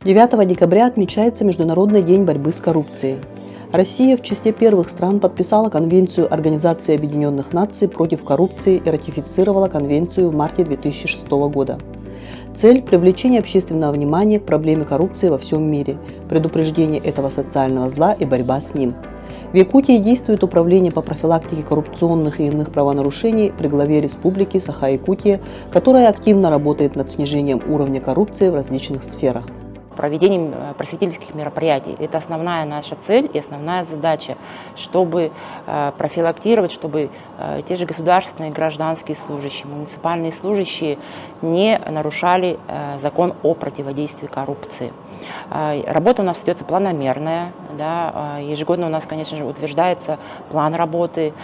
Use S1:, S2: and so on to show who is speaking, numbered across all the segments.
S1: 9 декабря отмечается Международный день борьбы с коррупцией. Россия в числе первых стран подписала Конвенцию Организации Объединенных Наций против коррупции и ратифицировала Конвенцию в марте 2006 года. Цель – привлечение общественного внимания к проблеме коррупции во всем мире, предупреждение этого социального зла и борьба с ним. В Якутии действует Управление по профилактике коррупционных и иных правонарушений при главе Республики Саха-Якутия, которое активно работает над снижением уровня коррупции в различных сферах.
S2: Проведением просветительских мероприятий. Это основная наша цель и основная задача, чтобы профилактировать, чтобы те же государственные и гражданские служащие, муниципальные служащие не нарушали закон о противодействии коррупции. Работа у нас ведется планомерная. Да, ежегодно у нас, конечно же, утверждается план работы,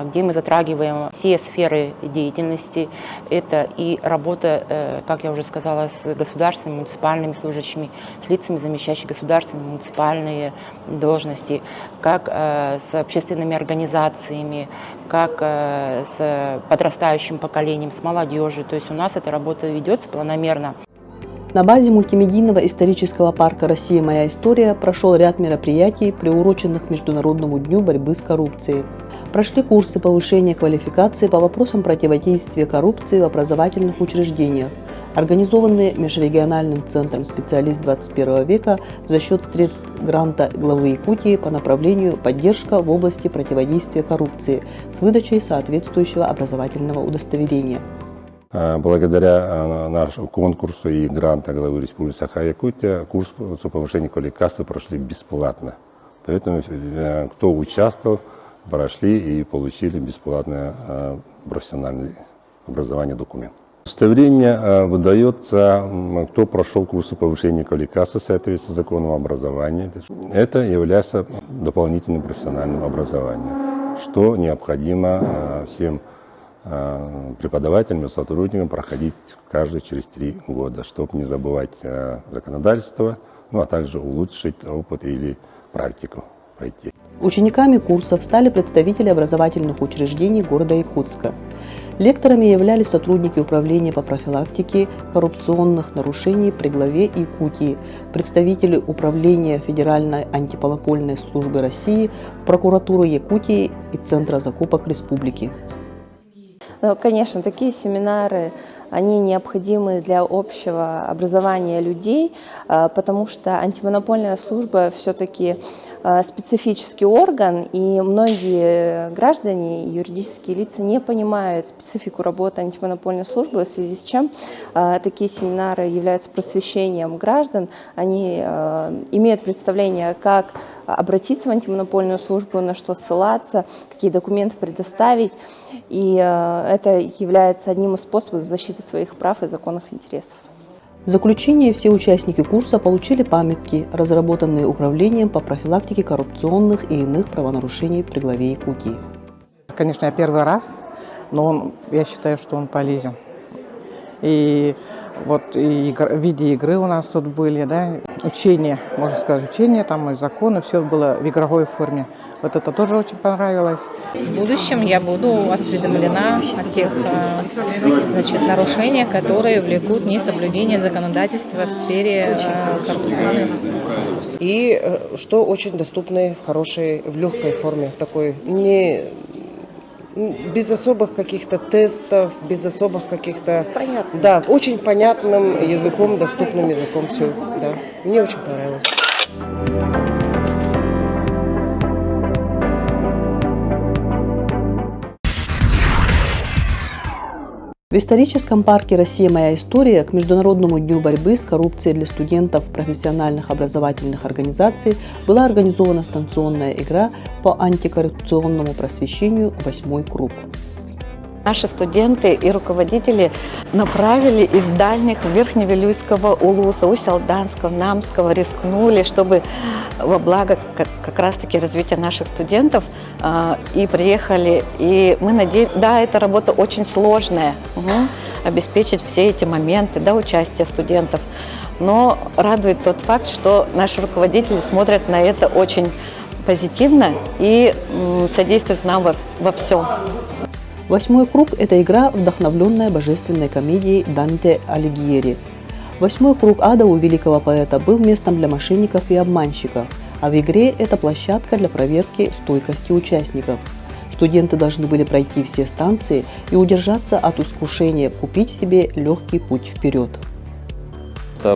S2: где мы затрагиваем все сферы деятельности. Это и работа, как я уже сказала, с государственными, муниципальными служащими, с лицами, замещающими государственные, муниципальные должности, как с общественными организациями, как с подрастающим поколением, с молодежью. То есть у нас эта работа ведется планомерно.
S1: На базе мультимедийного исторического парка «Россия. Моя история» прошел ряд мероприятий, приуроченных к Международному дню борьбы с коррупцией. Прошли курсы повышения квалификации по вопросам противодействия коррупции в образовательных учреждениях, организованные Межрегиональным центром «Специалист 21 века» за счет средств гранта главы Якутии по направлению «Поддержка в области противодействия коррупции» с выдачей соответствующего образовательного удостоверения.
S3: Благодаря нашему конкурсу и гранта главы Республики Саха-Якутия курс по повышению квалификации прошли бесплатно. Поэтому кто участвовал, прошли и получили бесплатное профессиональное образование, документ. Удостоверение выдается, кто прошел курсы повышения квалификации в соответствии с законом образования. Это является дополнительным профессиональным образованием, что необходимо всем преподавателям и сотрудникам проходить каждый через 3 года, чтобы не забывать законодательство, а также улучшить опыт или практику пройти.
S1: Учениками курсов стали представители образовательных учреждений города Якутска. Лекторами являлись сотрудники Управления по профилактике коррупционных нарушений при главе Якутии, представители Управления Федеральной антимонопольной службы России, прокуратуры Якутии и Центра закупок Республики.
S4: Конечно, такие семинары, они необходимы для общего образования людей, потому что антимонопольная служба все-таки специфический орган, и многие граждане, юридические лица не понимают специфику работы антимонопольной службы, в связи с чем такие семинары являются просвещением граждан. Они имеют представление, как обратиться в антимонопольную службу, на что ссылаться, какие документы предоставить. И это является одним из способов защиты своих прав и законных интересов.
S1: В заключение все участники курса получили памятки, разработанные Управлением по профилактике коррупционных и иных правонарушений при главе Якутии.
S5: Конечно, я первый раз, но я считаю, что он полезен. И вот и в виде игры у нас тут были, да, учения, можно сказать, учения, там и законы, все было в игровой форме. Вот это тоже очень понравилось.
S6: В будущем я буду осведомлена о тех нарушениях, которые влекут несоблюдение законодательства в сфере коррупционной.
S7: И что очень доступный, в хорошей, в легкой форме, такой, не без особых каких-то тестов, без особых каких-то... Понятно. Да, очень понятным языком, доступным языком все. Да, мне очень понравилось.
S1: В историческом парке «Россия. Моя история» к Международному дню борьбы с коррупцией для студентов профессиональных образовательных организаций была организована станционная игра по антикоррупционному просвещению «Восьмой круг».
S8: Наши студенты и руководители направили из дальних Верхневилюйского, Улуса, Усть-Алданского, Намского, рискнули, чтобы во благо как раз-таки развития наших студентов и приехали. И мы надеемся, да, эта работа очень сложная, обеспечить все эти моменты, да, участия студентов. Но радует тот факт, что наши руководители смотрят на это очень позитивно и содействуют нам во всем.
S1: «Восьмой круг» – это игра, вдохновленная божественной комедией Данте Алигьери. Восьмой круг ада у великого поэта был местом для мошенников и обманщиков, а в игре это площадка для проверки стойкости участников. Студенты должны были пройти все станции и удержаться от искушения купить себе легкий путь вперед.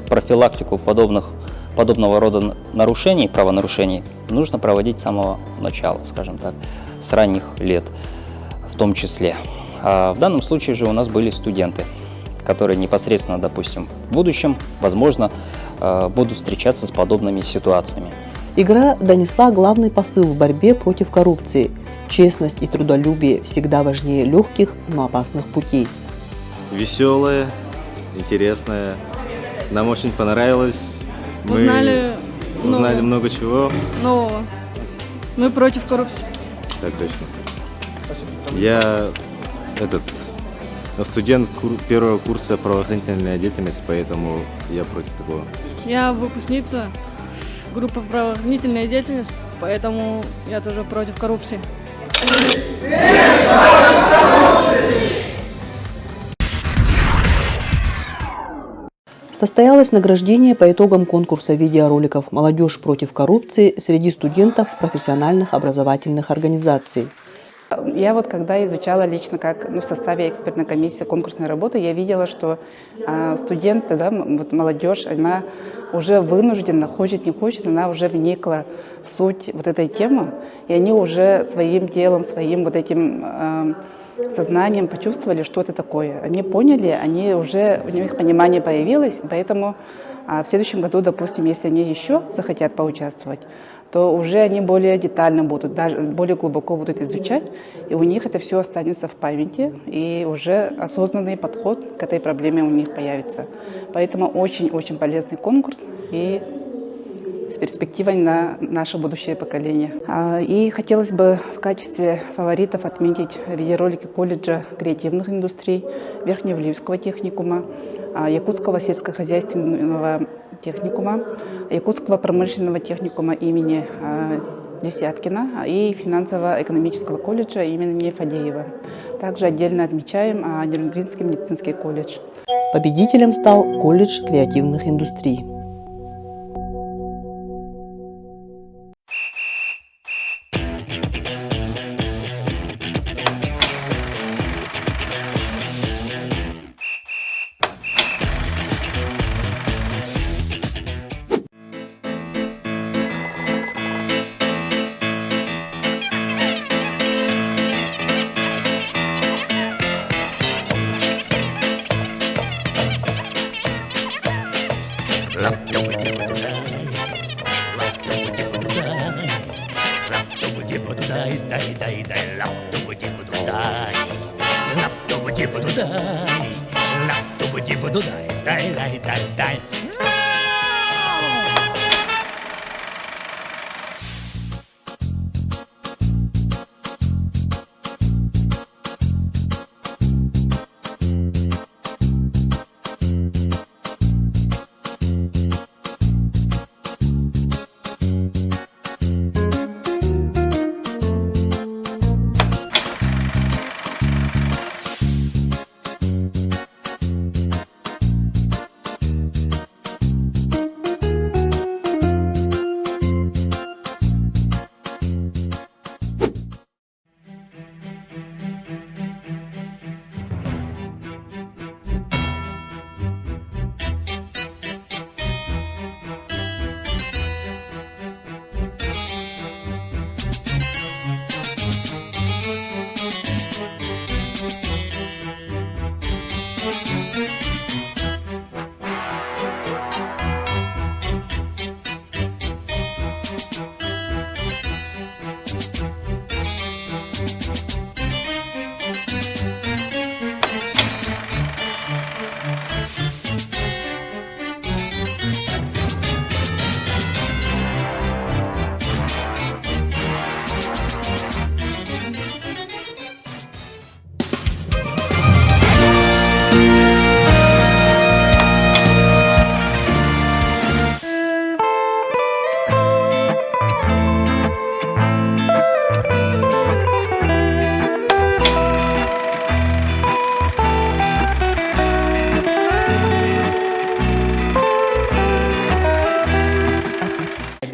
S9: Профилактику подобного рода нарушений, правонарушений нужно проводить с самого начала, скажем так, с ранних лет в том числе. А в данном случае же у нас были студенты, которые непосредственно, допустим, в будущем, возможно, будут встречаться с подобными ситуациями.
S1: Игра донесла главный посыл в борьбе против коррупции. Честность и трудолюбие всегда важнее легких, но опасных путей.
S10: Веселая, интересная. Нам очень понравилось.
S11: Узнали
S10: много чего.
S11: нового. Мы против коррупции.
S10: Так точно. Я студент первого курса правоохранительной деятельности, поэтому я против такого.
S11: Я выпускница группы правоохранительная деятельность, поэтому я тоже против коррупции.
S1: Состоялось награждение по итогам конкурса видеороликов «Молодежь против коррупции» среди студентов профессиональных образовательных организаций.
S12: Я когда изучала лично, как в составе экспертной комиссии конкурсной работы, я видела, что студенты, молодежь, она уже вынуждена, хочет не хочет, она уже вникла в суть этой темы, и они уже своим телом, своим этим сознанием почувствовали, что это такое. Они поняли, у них понимание появилось, поэтому в следующем году, допустим, если они еще захотят поучаствовать, то уже они более детально будут, даже более глубоко будут изучать, и у них это все останется в памяти, и уже осознанный подход к этой проблеме у них появится. Поэтому очень-очень полезный конкурс и с перспективой на наше будущее поколение. И хотелось бы в качестве фаворитов отметить видеоролики колледжа креативных индустрий, Верхневилюйского техникума, Якутского сельскохозяйственного техникума, Якутского промышленного техникума имени Десяткина и финансово-экономического колледжа имени Фадеева. Также отдельно отмечаем Нюрнбергский медицинский колледж.
S1: Победителем стал колледж креативных индустрий.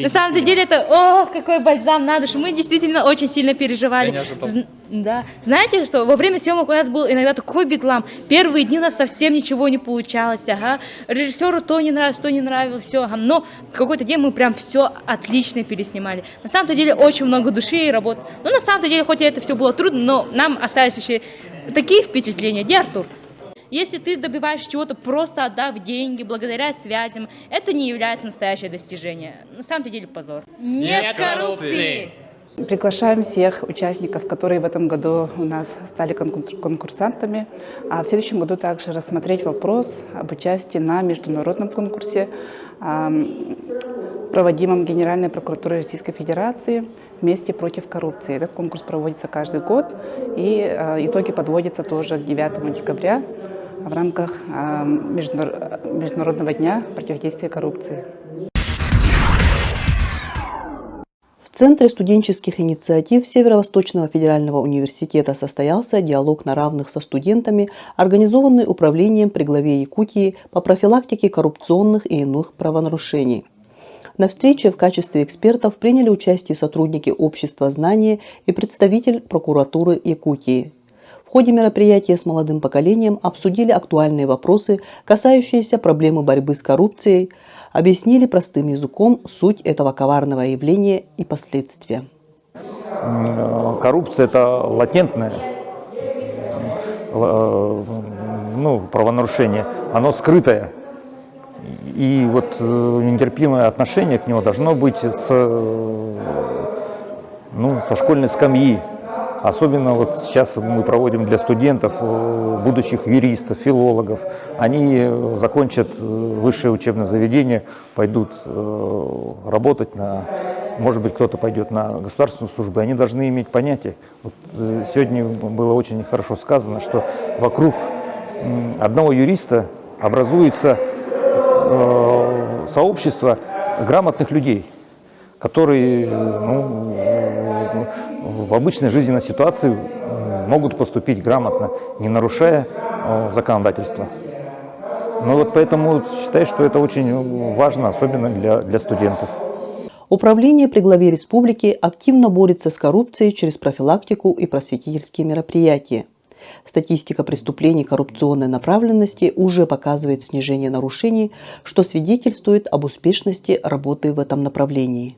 S13: На самом деле это, какой бальзам на душу. Мы действительно очень сильно переживали. Да. Знаете, что во время съемок у нас был иногда такой бедлам. Первые дни у нас совсем ничего не получалось. Режиссеру то не нравилось, все. Но в какой-то день мы прям все отлично переснимали. На самом деле очень много души и работы. Но на самом деле, хоть и это все было трудно, но нам остались вообще такие впечатления. Где Артур? Если ты добиваешься чего-то, просто отдав деньги, благодаря связям, это не является настоящее достижение. На самом деле позор. Нет коррупции!
S12: Приглашаем всех участников, которые в этом году у нас стали конкурсантами, а в следующем году также рассмотреть вопрос об участии на международном конкурсе, проводимом Генеральной прокуратурой Российской Федерации «Вместе против коррупции». Этот конкурс проводится каждый год, и итоги подводятся тоже к 9 декабря в рамках Международного дня противодействия коррупции.
S1: В Центре студенческих инициатив Северо-Восточного федерального университета состоялся диалог на равных со студентами, организованный управлением при главе Якутии по профилактике коррупционных и иных правонарушений. На встрече в качестве экспертов приняли участие сотрудники Общества знания и представитель прокуратуры Якутии. В ходе мероприятия с молодым поколением обсудили актуальные вопросы, касающиеся проблемы борьбы с коррупцией, объяснили простым языком суть этого коварного явления и последствия.
S14: Коррупция – это латентное правонарушение, оно скрытое. И вот нетерпимое отношение к нему должно быть со школьной скамьи. Особенно вот сейчас мы проводим для студентов, будущих юристов, филологов. Они закончат высшее учебное заведение, пойдут работать может быть, кто-то пойдет на государственную службу. Они должны иметь понятие. Вот сегодня было очень хорошо сказано, что вокруг одного юриста образуется сообщество грамотных людей, которые в обычной жизненной ситуации могут поступить грамотно, не нарушая законодательство. Поэтому считаю, что это очень важно, особенно для студентов.
S1: Управление при главе республики активно борется с коррупцией через профилактику и просветительские мероприятия. Статистика преступлений коррупционной направленности уже показывает снижение нарушений, что свидетельствует об успешности работы в этом направлении.